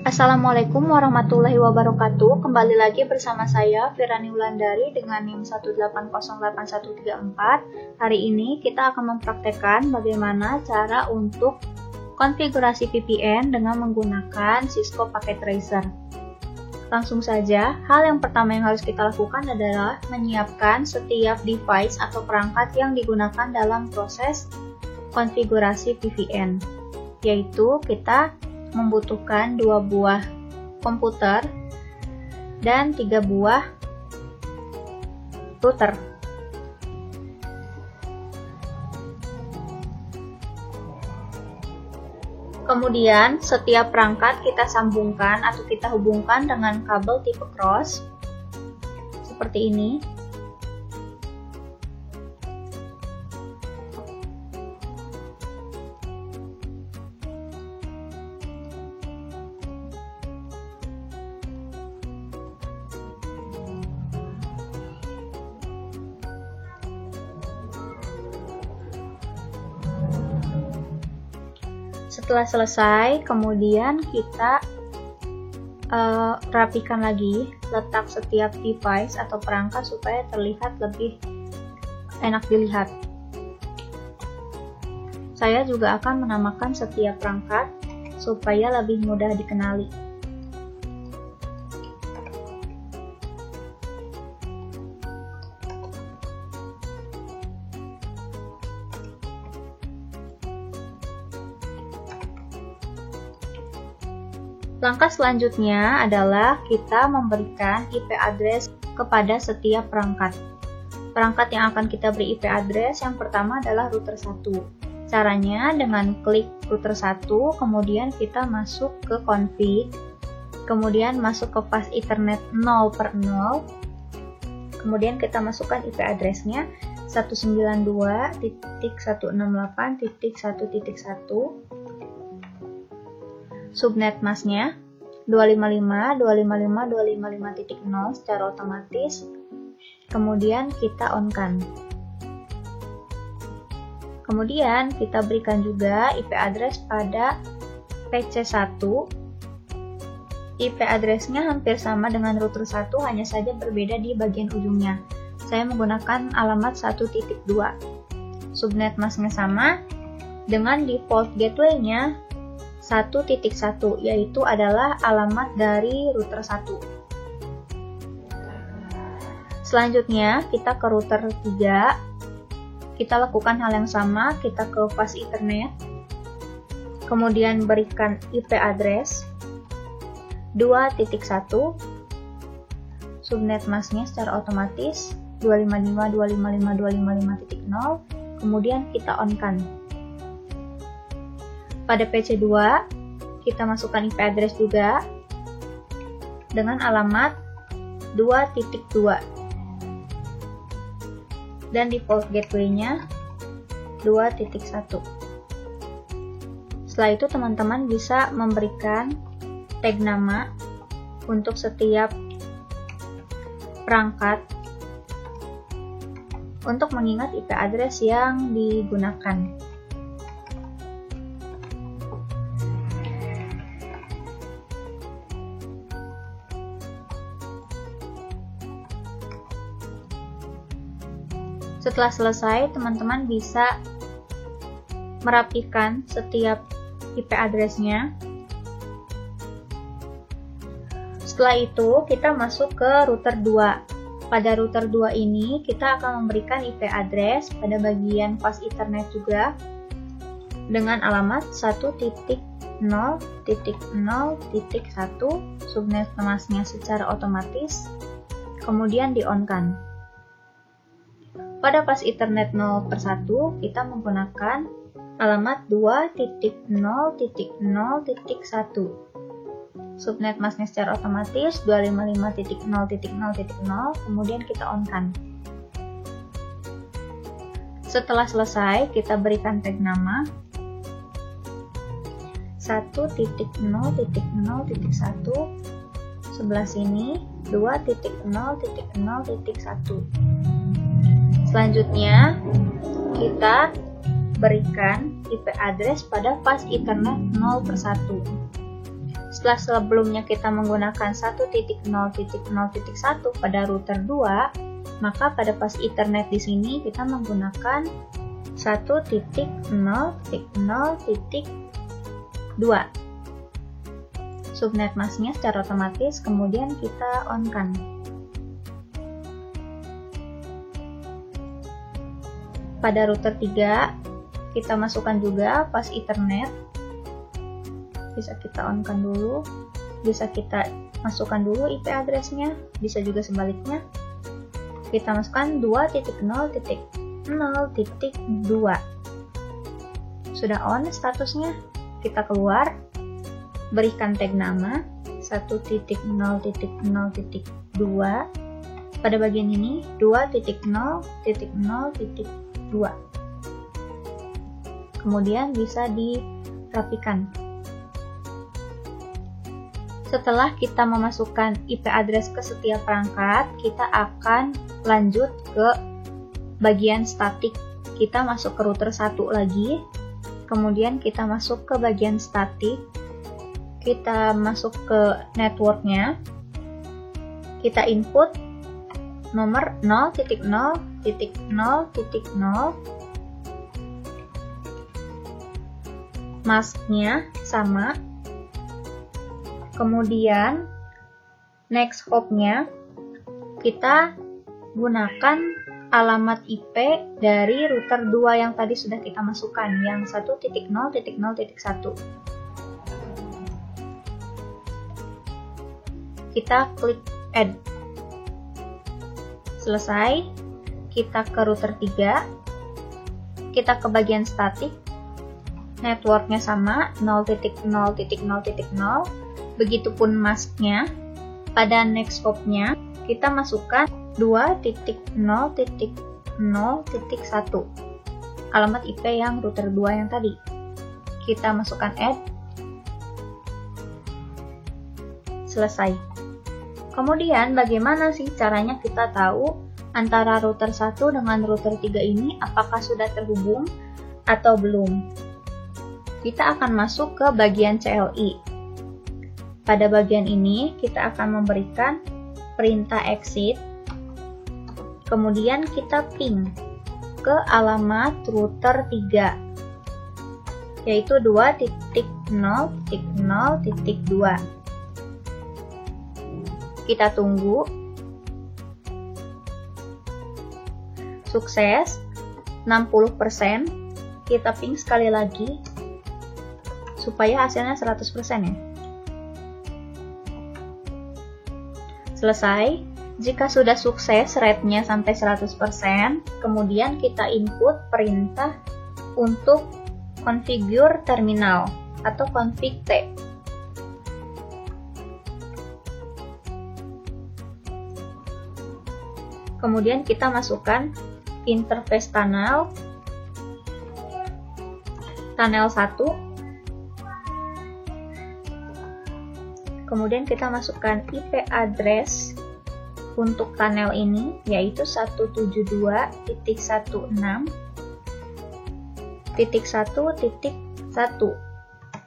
Assalamualaikum warahmatullahi wabarakatuh. Kembali lagi bersama saya Firani Wulandari dengan NIM 1808134. Hari ini kita akan mempraktekkan bagaimana cara untuk konfigurasi VPN dengan menggunakan Cisco Packet Tracer. Langsung saja, hal yang pertama yang harus kita lakukan adalah menyiapkan setiap device atau perangkat yang digunakan dalam proses konfigurasi VPN, yaitu kita membutuhkan 2 buah komputer dan 3 buah router. Kemudian setiap perangkat kita sambungkan atau kita hubungkan dengan kabel tipe cross seperti ini. Setelah selesai, kemudian kita rapikan lagi letak setiap device atau perangkat supaya terlihat lebih enak dilihat. Saya juga akan menamakan setiap perangkat supaya lebih mudah dikenali. Langkah selanjutnya adalah kita memberikan IP address kepada setiap perangkat. Perangkat yang akan kita beri IP address yang pertama adalah router 1. Caranya dengan klik router 1, kemudian kita masuk ke config, kemudian masuk ke pas Ethernet 0/0, kemudian kita masukkan IP address-nya 192.168.1.1. Subnet masknya 255.255.255.0 secara otomatis, kemudian kita on-kan. Kemudian kita berikan juga IP address pada PC1. IP address-nya hampir sama dengan router 1, hanya saja berbeda di bagian ujungnya. Saya menggunakan alamat 1.2. Subnet masknya sama dengan default gateway-nya 1.1, yaitu adalah alamat dari router 1. Selanjutnya kita ke router 3. Kita lakukan hal yang sama, kita ke pas Ethernet, kemudian berikan IP address 2.1, subnet masknya secara otomatis 255.255.255.0, kemudian kita on-kan. Pada PC2, kita masukkan IP address juga dengan alamat 2.2 dan default gateway-nya 2.1. Setelah itu teman-teman bisa memberikan tag nama untuk setiap perangkat untuk mengingat IP address yang digunakan. Setelah selesai, teman-teman bisa merapikan setiap IP address-nya. Setelah itu, kita masuk ke router 2. Pada router 2 ini, kita akan memberikan IP address pada bagian pas Ethernet juga dengan alamat 1.0.0.1, subnet masknya secara otomatis, kemudian di-on-kan. Pada pas Ethernet 0/1, kita menggunakan alamat 2.0.0.1. Subnet masknya secara otomatis 255.0.0.0, kemudian kita on-kan. Setelah selesai, kita berikan tag nama 1.0.0.1, sebelah sini 2.0.0.1. Selanjutnya, kita berikan IP address pada pas Ethernet 0/1. setelah sebelumnya kita menggunakan 1.0.0.1 pada router 2, maka pada pas Ethernet di sini kita menggunakan 1.0.0.2. Subnet masknya secara otomatis kemudian kita on-kan. Pada router 3, kita masukkan juga pas Ethernet. Bisa kita on-kan dulu, bisa kita masukkan dulu IP address-nya, bisa juga sebaliknya. Kita masukkan 2.0.0.2. Sudah on statusnya, kita keluar, berikan tag nama 1.0.0.2. Pada bagian ini 2.0.0.2. Kemudian bisa dirapikan. Setelah kita memasukkan IP address ke setiap perangkat, kita akan lanjut ke bagian statik. Kita masuk ke router 1 lagi, kemudian kita masuk ke bagian statik, kita masuk ke networknya, kita input nomor 0.0.0.0, masknya sama. Kemudian next hop-nya kita gunakan alamat IP dari router 2 yang tadi sudah kita masukkan, yang 1.0.0.1. Kita klik add. Selesai, kita ke router 3, kita ke bagian statik, networknya sama 0.0.0.0, begitupun masknya. Pada next hop-nya kita masukkan 2.0.0.1, alamat IP yang router 2 yang tadi. Kita masukkan add. Selesai. Kemudian bagaimana sih caranya kita tahu antara router 1 dengan router 3 ini apakah sudah terhubung atau belum? Kita akan masuk ke bagian CLI. Pada bagian ini kita akan memberikan perintah exit, kemudian kita ping ke alamat router 3, yaitu 2.0.0.2. Kita tunggu. Sukses, 60%. Kita ping sekali lagi supaya hasilnya 100% ya. Selesai. Jika sudah sukses rate-nya sampai 100%, kemudian kita input perintah untuk configure terminal atau config T. Kemudian kita masukkan interface tunnel 1. Kemudian kita masukkan IP address untuk tunnel ini, yaitu 172.1.1.1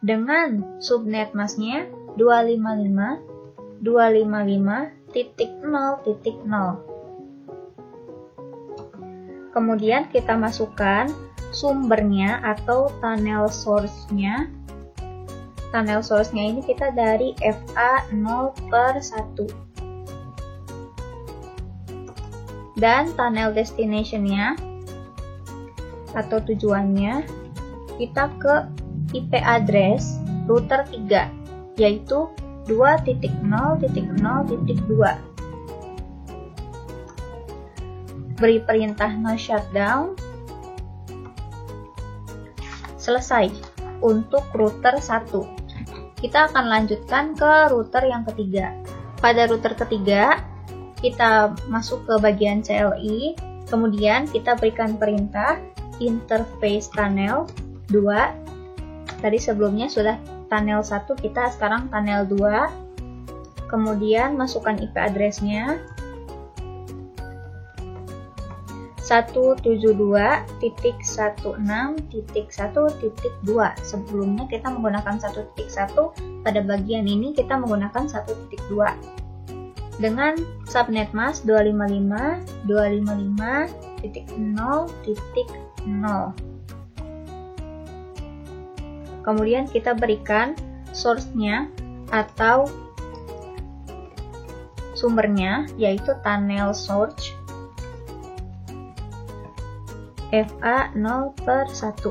dengan subnet masknya 255.255.0.0. Kemudian kita masukkan sumbernya atau tunnel source-nya. Tunnel source-nya ini kita dari FA0/1. Dan tunnel destination-nya atau tujuannya kita ke IP address router 3, yaitu 2.0.0.2. Beri perintah no shutdown. Selesai untuk router 1. Kita akan lanjutkan ke router yang ketiga. Pada router ketiga, kita masuk ke bagian CLI, kemudian kita berikan perintah interface tunnel 2. Tadi sebelumnya sudah tunnel 1, kita sekarang tunnel 2. Kemudian masukkan IP address-nya 172.16.1.2. Sebelumnya kita menggunakan 1.1, pada bagian ini kita menggunakan 1.2. Dengan subnet mask 255.255.0.0. Kemudian kita berikan source-nya atau sumbernya, yaitu tunnel source FA0/1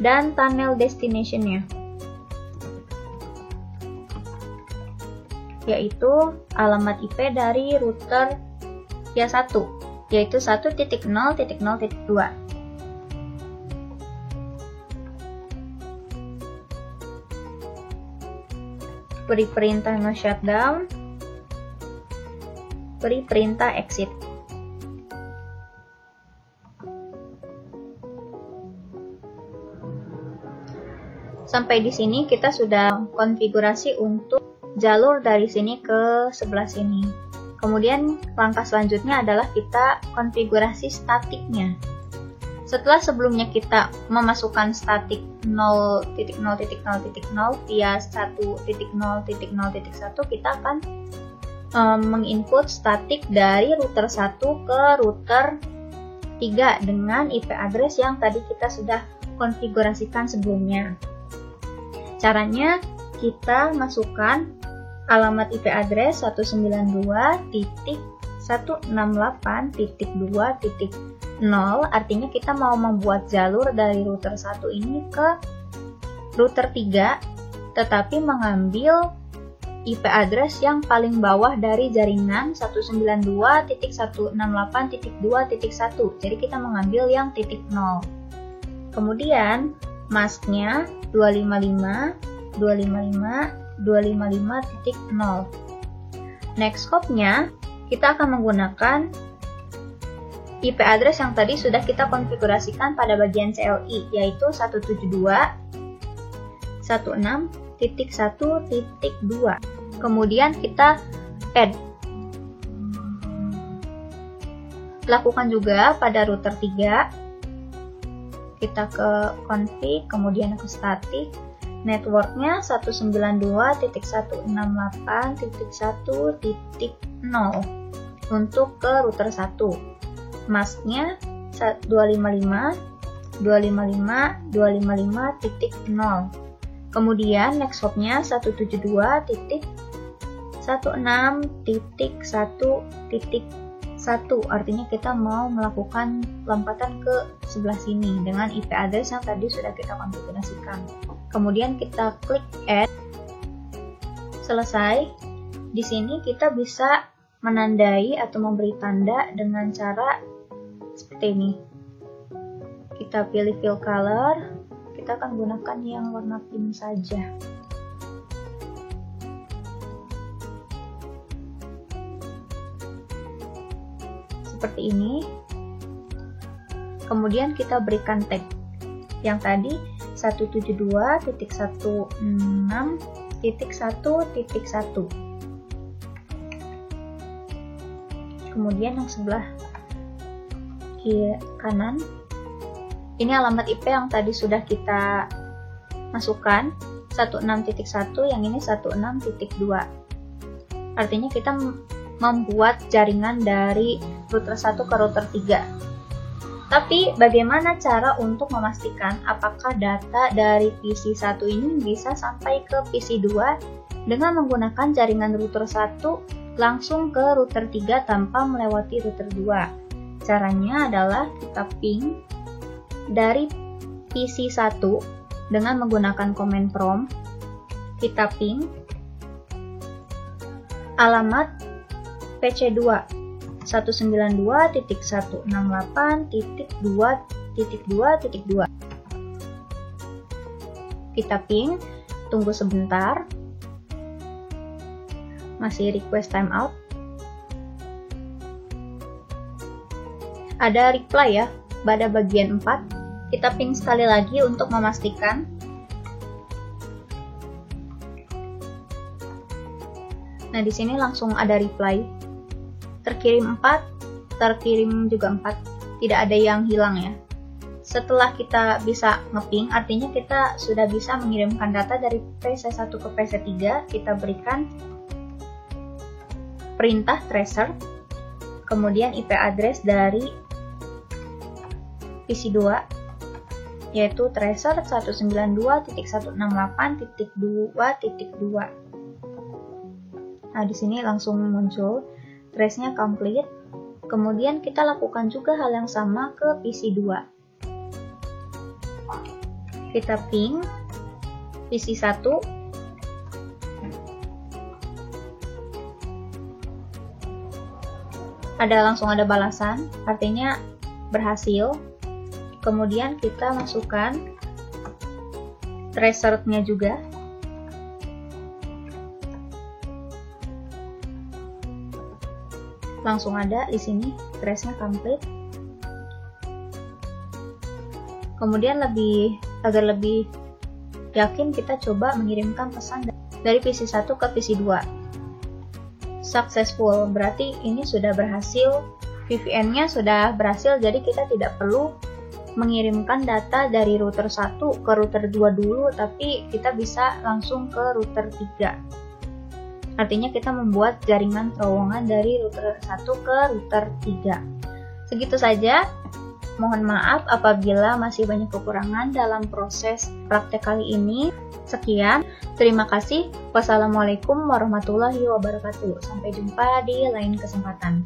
dan tunnel destination-nya, yaitu alamat IP dari router via 1, yaitu 1.0.0.2. Beri perintah no shutdown, beri perintah exit. Sampai di sini kita sudah konfigurasi untuk jalur dari sini ke sebelah sini. Kemudian langkah selanjutnya adalah kita konfigurasi statiknya. Setelah sebelumnya kita memasukkan statik 0.0.0.0 via 1.0.0.1, kita akan menginput statik dari router 1 ke router 3 dengan IP address yang tadi kita sudah konfigurasikan sebelumnya. Caranya kita masukkan alamat IP address 192.168.2.0, artinya kita mau membuat jalur dari router 1 ini ke router 3, tetapi mengambil IP address yang paling bawah dari jaringan 192.168.2.1. Jadi kita mengambil yang titik 0. Kemudian masknya 255.255.255.0. Next hop-nya kita akan menggunakan IP address yang tadi sudah kita konfigurasikan pada bagian CLI, yaitu 172.16.1.2. Kemudian kita add. Lakukan juga pada router 3. Kita ke config, kemudian ke static. Networknya 192.168.1.0 untuk ke router 1. Masknya 255.255.255.0. Kemudian next hop-nya 172.16.1.1, artinya kita mau melakukan lompatan ke sebelah sini dengan IP address yang tadi sudah kita konfigurasikan. Kemudian kita klik add. Selesai. Di sini kita bisa menandai atau memberi tanda dengan cara seperti ini. Kita pilih fill color, kita akan gunakan yang warna pink saja. Seperti ini. Kemudian kita berikan tag. Yang tadi 172.16.1.1. Kemudian yang sebelah kiri kanan, ini alamat IP yang tadi sudah kita masukkan, 16.1, yang ini 16.2. Artinya kita membuat jaringan dari router 1 ke router 3. Tapi bagaimana cara untuk memastikan apakah data dari PC 1 ini bisa sampai ke PC 2 dengan menggunakan jaringan router 1 langsung ke router 3 tanpa melewati router 2. Caranya adalah kita ping dari PC 1 dengan menggunakan command prompt. Kita ping alamat PC 2 192.168.2.2.2. Kita ping, tunggu sebentar. Masih request timeout. Ada reply ya pada bagian 4. Kita ping sekali lagi untuk memastikan. Nah, di sini langsung ada reply. Terkirim 4, terkirim juga 4, tidak ada yang hilang ya. Setelah kita bisa nge-ping, artinya kita sudah bisa mengirimkan data dari PC1 ke PC3. Kita berikan perintah tracer, kemudian IP address dari PC2, yaitu tracer 192.168.2.2. Nah, di sini langsung muncul trace-nya complete. Kemudian kita lakukan juga hal yang sama ke PC2. Kita ping PC1, langsung ada balasan, artinya berhasil. Kemudian kita masukkan tracer-nya juga. Langsung ada di sini trace-nya complete. Kemudian agar lebih yakin, kita coba mengirimkan pesan dari PC1 ke PC2. Successful, berarti ini sudah berhasil, VPN-nya sudah berhasil, jadi kita tidak perlu mengirimkan data dari router 1 ke router 2 dulu, tapi kita bisa langsung ke router 3. Artinya kita membuat jaringan terowongan dari router 1 ke router 3. Segitu saja. Mohon maaf apabila masih banyak kekurangan dalam proses praktek kali ini. Sekian, terima kasih. Wassalamualaikum warahmatullahi wabarakatuh. Sampai jumpa di lain kesempatan.